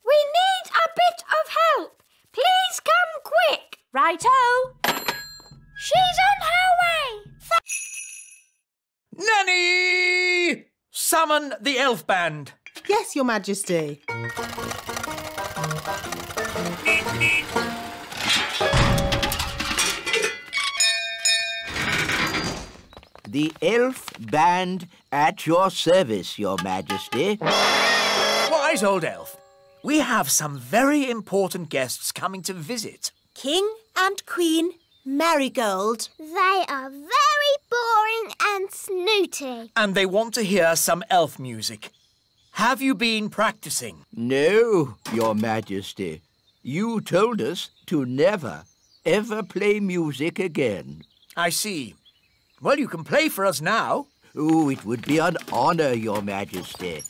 Speaker 9: we need a bit of help. Please come quick.
Speaker 8: Righto.
Speaker 9: She's on her way.
Speaker 5: Nanny! Summon the elf band.
Speaker 3: Yes, Your Majesty.
Speaker 4: The elf band at your service, Your Majesty.
Speaker 5: Wise old elf. We have some very important guests coming to visit.
Speaker 6: King and Queen Marigold.
Speaker 2: They are very boring and snooty.
Speaker 5: And they want to hear some elf music. Have you been practicing?
Speaker 4: No, Your Majesty. You told us to never, ever play music again.
Speaker 5: I see. Well, you can play for us now.
Speaker 4: Oh, it would be an honour, Your Majesty.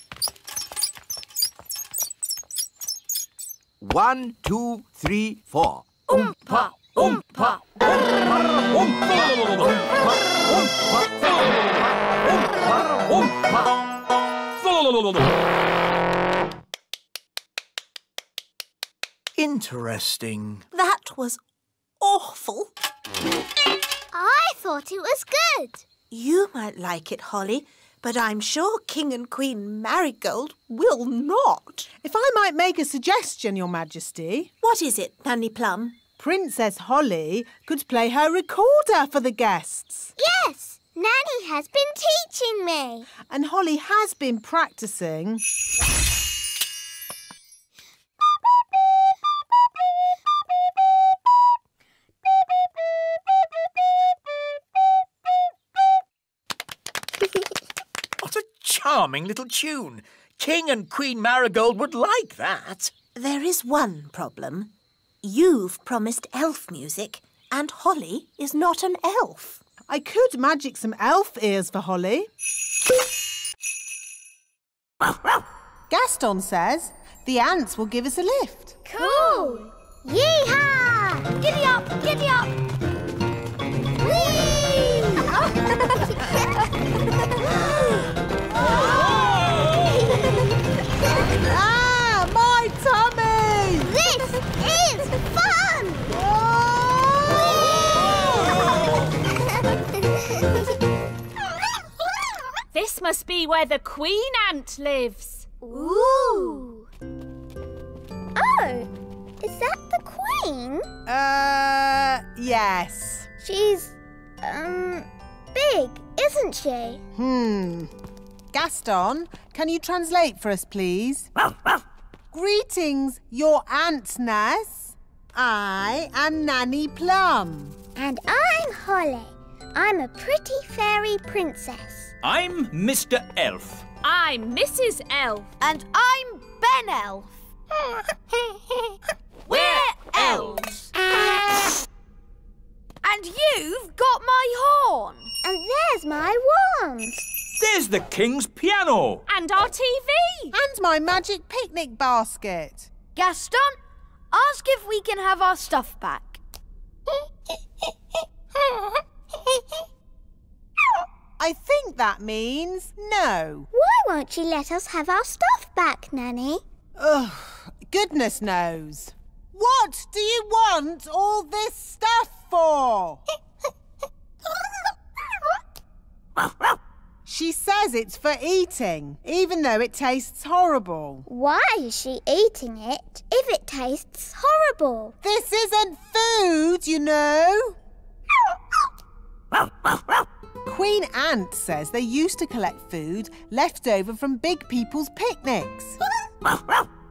Speaker 4: 1, 2, 3, 4.
Speaker 5: Oompa, oompa, Interesting.
Speaker 6: That was awful.
Speaker 2: I thought it was good.
Speaker 6: You might like it, Holly, but I'm sure King and Queen Marigold will not.
Speaker 3: If I might make a suggestion, Your Majesty.
Speaker 6: What is it, Nanny Plum?
Speaker 3: Princess Holly could play her recorder for the guests.
Speaker 2: Yes, Nanny has been teaching me.
Speaker 3: And Holly has been practising.
Speaker 5: What a charming little tune. King and Queen Marigold would like that.
Speaker 6: There is one problem. You've promised elf music, and Holly is not an elf.
Speaker 3: I could magic some elf ears for Holly. Gaston says the ants will give us a lift.
Speaker 2: Cool! Yee-haw! Giddy up, giddy up! Whee!
Speaker 3: Ah, my tummy!
Speaker 2: This is fun!
Speaker 8: This must be where the Queen Ant lives.
Speaker 2: Ooh! Oh, is that the Queen?
Speaker 3: Yes.
Speaker 2: She's, big, isn't she?
Speaker 3: Gaston, can you translate for us, please? Greetings, your Antness. I am Nanny Plum.
Speaker 2: And I'm Holly. I'm a pretty fairy princess.
Speaker 13: I'm Mr. Elf.
Speaker 8: I'm Mrs. Elf.
Speaker 9: And I'm Ben Elf.
Speaker 8: We're elves.
Speaker 9: And you've got my horn.
Speaker 2: And there's my wand.
Speaker 13: There's the King's piano.
Speaker 8: And our TV.
Speaker 3: And my magic picnic basket.
Speaker 9: Gaston, ask if we can have our stuff back.
Speaker 3: I think that means no.
Speaker 2: Why won't you let us have our stuff back, Nanny?
Speaker 3: Ugh, goodness knows. What do you want all this stuff for? She says it's for eating, even though it tastes horrible.
Speaker 2: Why is she eating it if it tastes horrible?
Speaker 3: This isn't food, you know. Queen Ant says they used to collect food left over from big people's picnics.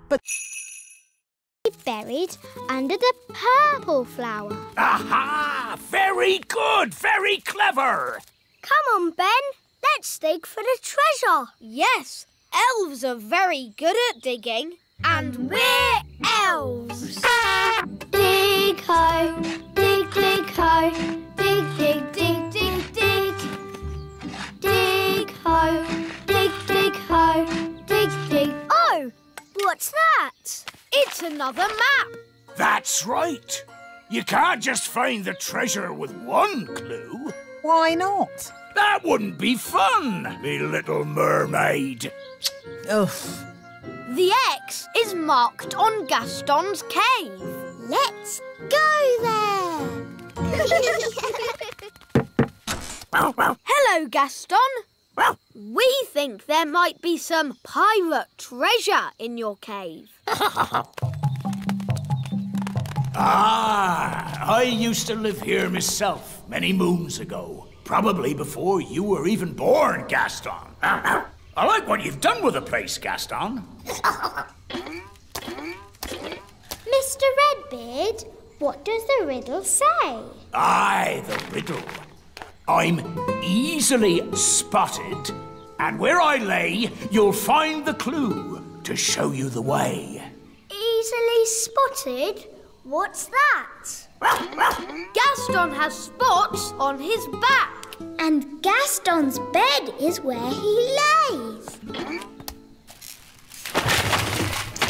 Speaker 3: But
Speaker 2: buried under the purple flower.
Speaker 5: Aha! Very good! Very clever!
Speaker 9: Come on, Ben. Let's dig for the treasure. Yes, elves are very good at digging. And we're elves.
Speaker 2: Dig ho, dig ho, dig dig dig dig dig. Dig ho, dig ho, dig dig.
Speaker 9: Oh, what's that? It's another map.
Speaker 5: That's right. You can't just find the treasure with one clue.
Speaker 3: why not?
Speaker 5: That wouldn't be fun, me little mermaid.
Speaker 3: Ugh.
Speaker 9: The X is marked on Gaston's cave.
Speaker 2: Let's go there.
Speaker 9: Hello, Gaston. We think there might be some pirate treasure in your cave.
Speaker 5: I used to live here myself many moons ago. Probably before you were even born, Gaston. I like what you've done with the place, Gaston.
Speaker 2: Mr. Redbeard, what does the riddle say?
Speaker 5: Aye, the riddle. I'm easily spotted, and where I lay, you'll find the clue to show you the way.
Speaker 2: Easily spotted? What's that?
Speaker 9: Gaston has spots on his back.
Speaker 2: And Gaston's bed is where he lays.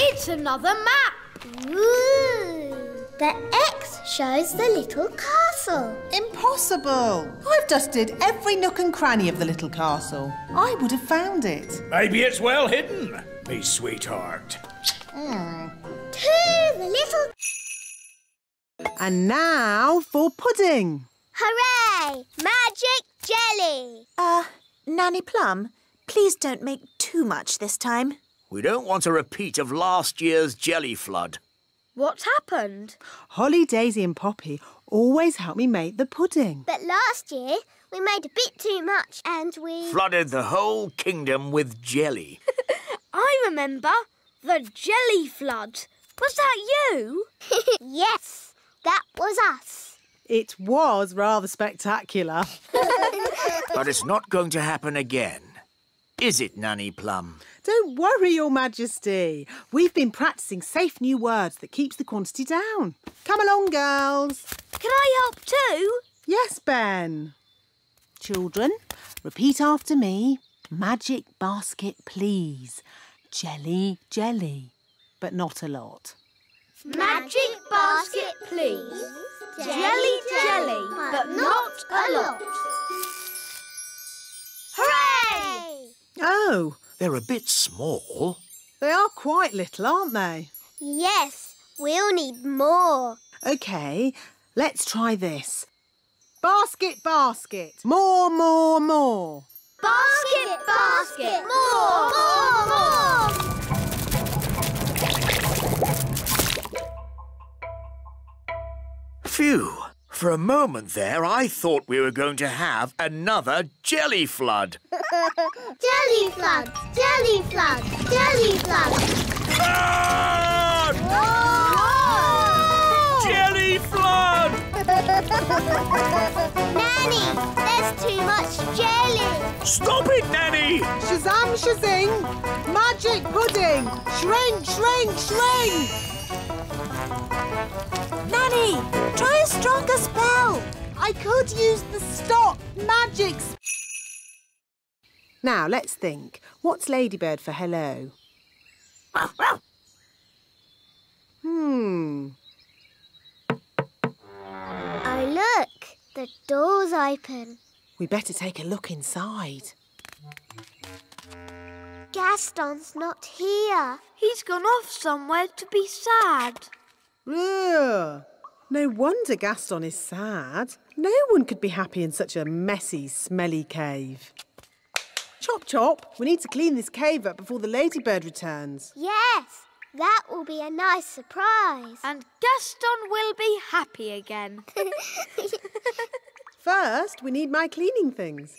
Speaker 9: It's another map.
Speaker 2: Ooh. The X shows the little castle.
Speaker 3: Impossible! I've dusted every nook and cranny of the little castle. I would have found it.
Speaker 5: Maybe it's well hidden, me sweetheart.
Speaker 2: To the little...
Speaker 3: And now for pudding.
Speaker 2: Hooray! Magic jelly!
Speaker 6: Nanny Plum, Please don't make too much this time.
Speaker 11: We don't want a repeat of last year's jelly flood.
Speaker 9: What happened?
Speaker 3: Holly, Daisy and Poppy always help me make the pudding.
Speaker 2: But last year, we made a bit too much and we...
Speaker 11: Flooded the whole kingdom with jelly.
Speaker 9: I remember. The jelly flood. Was that you?
Speaker 2: Yes, that was us.
Speaker 3: It was rather spectacular.
Speaker 11: But it's not going to happen again. Is it, Nanny Plum?
Speaker 3: Don't worry, Your Majesty. We've been practising safe new words that keeps the quantity down. Come along, girls.
Speaker 9: Can I help too?
Speaker 3: Yes, Ben. Children, repeat after me. Magic basket, please. Jelly, jelly, but not a lot.
Speaker 9: Magic basket, please. Jelly, jelly, but not a lot. Hooray!
Speaker 3: Oh,
Speaker 11: They're a bit small.
Speaker 3: they are quite little, aren't they?
Speaker 2: Yes, we'll need more.
Speaker 3: OK, let's try this. Basket, basket. More, more, more.
Speaker 9: Basket, basket, more,
Speaker 2: more.
Speaker 11: Phew. For a moment there, I thought we were going to have another jelly flood.
Speaker 2: Jelly flood, jelly flood, jelly flood.
Speaker 11: Flood! Jelly flood!
Speaker 2: Nanny, there's too much jelly.
Speaker 11: Stop it, Nanny!
Speaker 3: Shazam, shazing. Magic pudding. Shrink, shrink, shrink.
Speaker 6: Nanny, try a stronger spell.
Speaker 3: I could use the stop magic. Now, let's think. What's Ladybird for hello?
Speaker 2: Oh, look, the door's open.
Speaker 3: We better take a look inside.
Speaker 2: Gaston's not here.
Speaker 9: He's gone off somewhere to be sad.
Speaker 3: Ugh. No wonder Gaston is sad. No one could be happy in such a messy, smelly cave. Chop, chop. We need to clean this cave up before the Ladybird returns.
Speaker 2: Yes, that will be a nice surprise.
Speaker 9: And Gaston will be happy again.
Speaker 3: First, we need my cleaning things.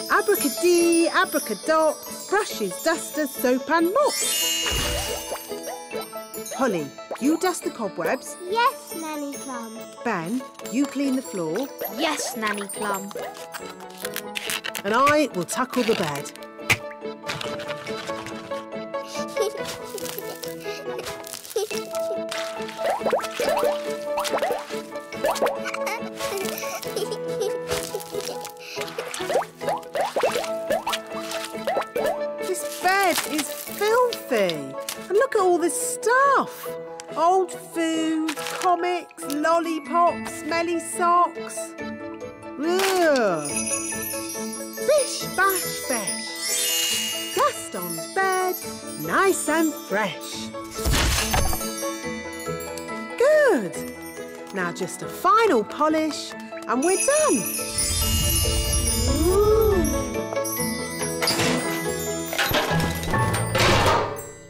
Speaker 3: Abracadee, abracadop, brushes, dusters, soap and mop. Holly, you dust the cobwebs.
Speaker 2: Yes, Nanny Plum.
Speaker 3: Ben, you clean the floor.
Speaker 9: Yes, Nanny Plum.
Speaker 3: And I will tackle the bed. This bed is filthy. And look at all this stuff. Old food, comics, lollipops, smelly socks. Ugh. Bish, bash, besh. Gaston's bed, nice and fresh. Good. Now just a final polish and we're done.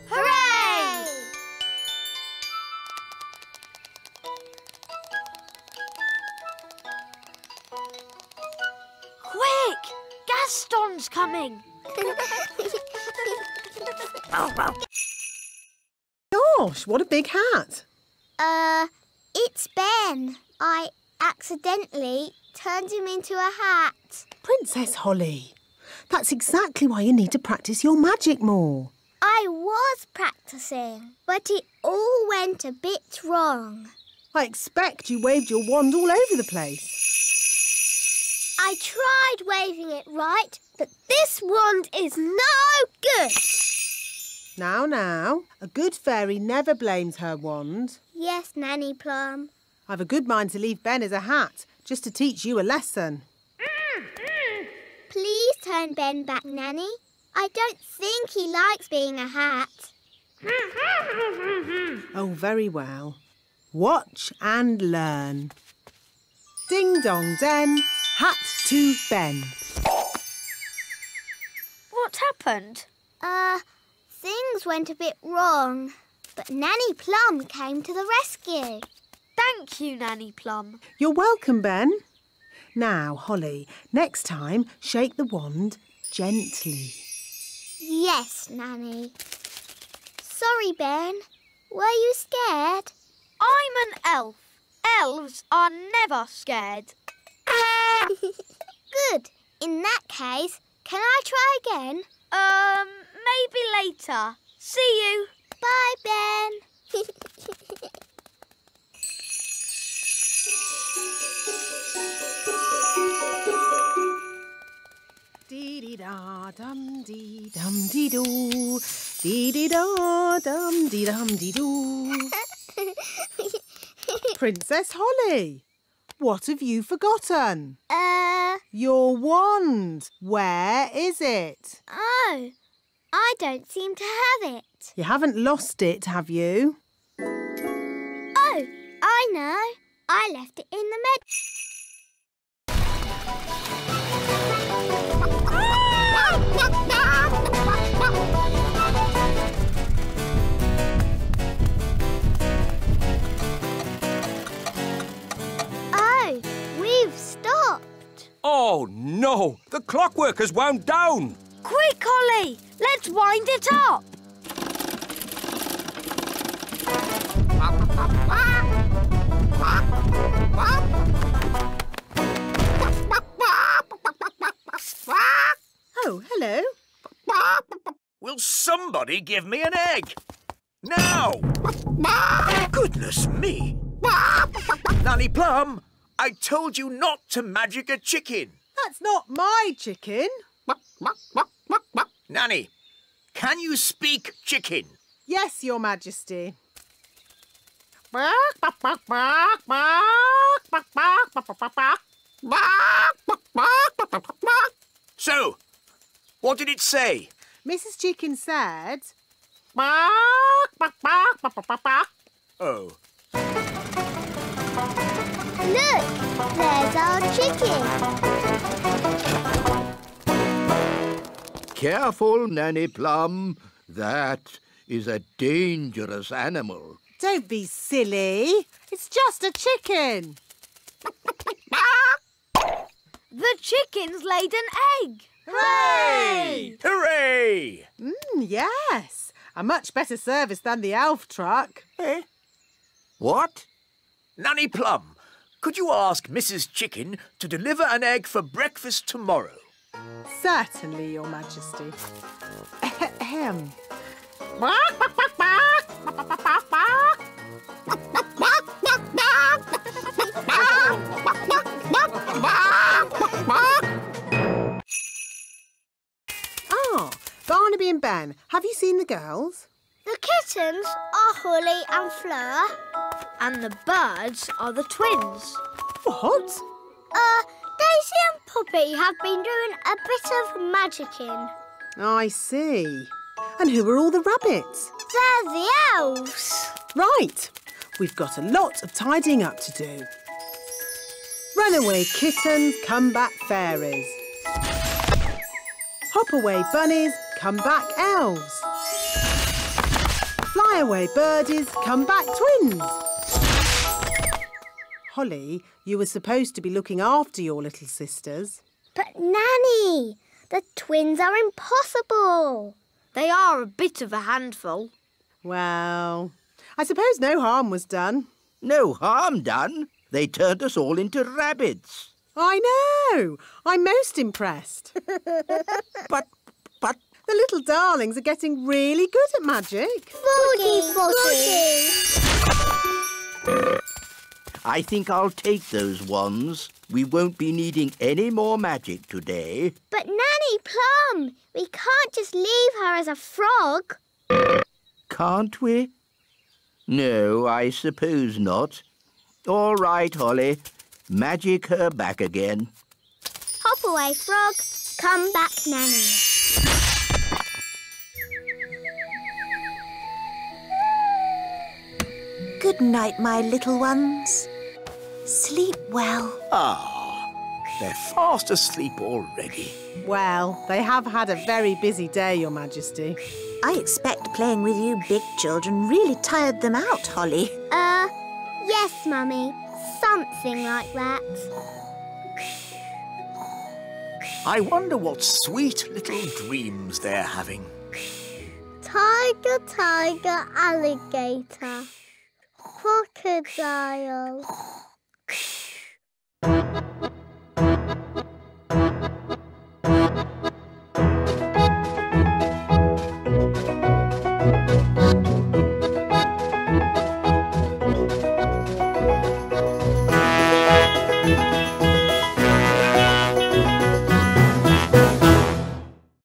Speaker 2: Hooray!
Speaker 9: Quick! Gaston's coming.
Speaker 3: Gosh, what a big hat.
Speaker 2: It's Ben. I accidentally turned him into a hat.
Speaker 3: Princess Holly, that's exactly why you need to practice your magic more.
Speaker 2: I was practicing, but it all went a bit wrong.
Speaker 3: I expect you waved your wand all over the place.
Speaker 2: I tried waving it right, but this wand is no good.
Speaker 3: Now, a good fairy never blames her wand.
Speaker 2: Yes, Nanny Plum.
Speaker 3: I've a good mind to leave Ben as a hat, just to teach you a lesson.
Speaker 2: Please turn Ben back, Nanny. I don't think he likes being a hat.
Speaker 3: Oh, very well. Watch and learn. Ding dong den, hat to Ben.
Speaker 9: What happened?
Speaker 2: Things went a bit wrong, but Nanny Plum came to the rescue.
Speaker 9: Thank you, Nanny Plum.
Speaker 3: You're welcome, Ben. Now, Holly, next time, shake the wand gently.
Speaker 2: Yes, Nanny. Sorry, Ben. Were you scared?
Speaker 9: I'm an elf. Elves are never scared.
Speaker 2: Good. In that case, can I try again?
Speaker 9: Maybe later. See you.
Speaker 2: Bye, Ben.
Speaker 3: Dee-dee-da-dum-dee-dum-dee-doo. Dee-dee-da-dum-dee-dum-dee-doo. Princess Holly, what have you forgotten? Your wand. Where is it?
Speaker 2: Oh, I don't seem to have it.
Speaker 3: You haven't lost it, have you?
Speaker 2: Oh, I know. I left it in the Oh, we've stopped.
Speaker 13: Oh, no! The clockwork has wound down!
Speaker 9: Quick, Holly! Let's wind it up!
Speaker 3: Oh, hello.
Speaker 11: Will somebody give me an egg? Now! Goodness me! Nanny Plum, I told you not to magic a chicken.
Speaker 3: That's not my chicken.
Speaker 11: Nanny, can you speak chicken?
Speaker 3: Yes, Your Majesty.
Speaker 11: So, what did it say?
Speaker 3: Mrs. Chicken said...
Speaker 11: Oh.
Speaker 2: Look, there's our chicken.
Speaker 7: Careful, Nanny Plum. That is a dangerous animal.
Speaker 3: Don't be silly. It's just a chicken.
Speaker 9: The chicken's laid an egg.
Speaker 3: Hooray!
Speaker 11: Hooray!
Speaker 3: Yes. A much better service than the elf truck.
Speaker 11: Eh?
Speaker 7: What?
Speaker 11: Nanny Plum, could you ask Mrs. Chicken to deliver an egg for breakfast tomorrow?
Speaker 3: Certainly, Your Majesty. Ahem. Barnaby and Ben, have you seen the girls?
Speaker 9: The kittens are Holly and Fleur, and the birds are the twins.
Speaker 3: What?
Speaker 9: Daisy and Poppy have been doing a bit of magicking.
Speaker 3: I see. And who are all the rabbits?
Speaker 9: They're the elves.
Speaker 3: Right. We've got a lot of tidying up to do. Runaway kittens, come back fairies. Hop away bunnies, come back elves. Fly away birdies, come back twins. Holly, you were supposed to be looking after your little sisters.
Speaker 2: But Nanny, the twins are impossible.
Speaker 9: They are a bit of a handful.
Speaker 3: Well, I suppose no harm was done.
Speaker 7: No harm done. They turned us all into rabbits.
Speaker 3: I know. I'm most impressed.
Speaker 7: But...
Speaker 3: The little darlings are getting really good at magic.
Speaker 2: Footy.
Speaker 7: I think I'll take those wands. We won't be needing any more magic today.
Speaker 2: But Nanny Plum, we can't just leave her as a frog.
Speaker 7: Can't we? No, I suppose not. All right, Holly. Magic her back again.
Speaker 2: Hop away, frog. Come back, Nanny.
Speaker 6: Good night, my little ones. Sleep well.
Speaker 11: Ah, They're fast asleep already.
Speaker 3: Well, they have had a very busy day, Your Majesty.
Speaker 6: I expect playing with you big children really tired them out, Holly.
Speaker 2: Yes, Mummy. Something like that.
Speaker 11: I wonder what sweet little dreams they're having.
Speaker 2: Tiger, tiger, alligator. Crocodile.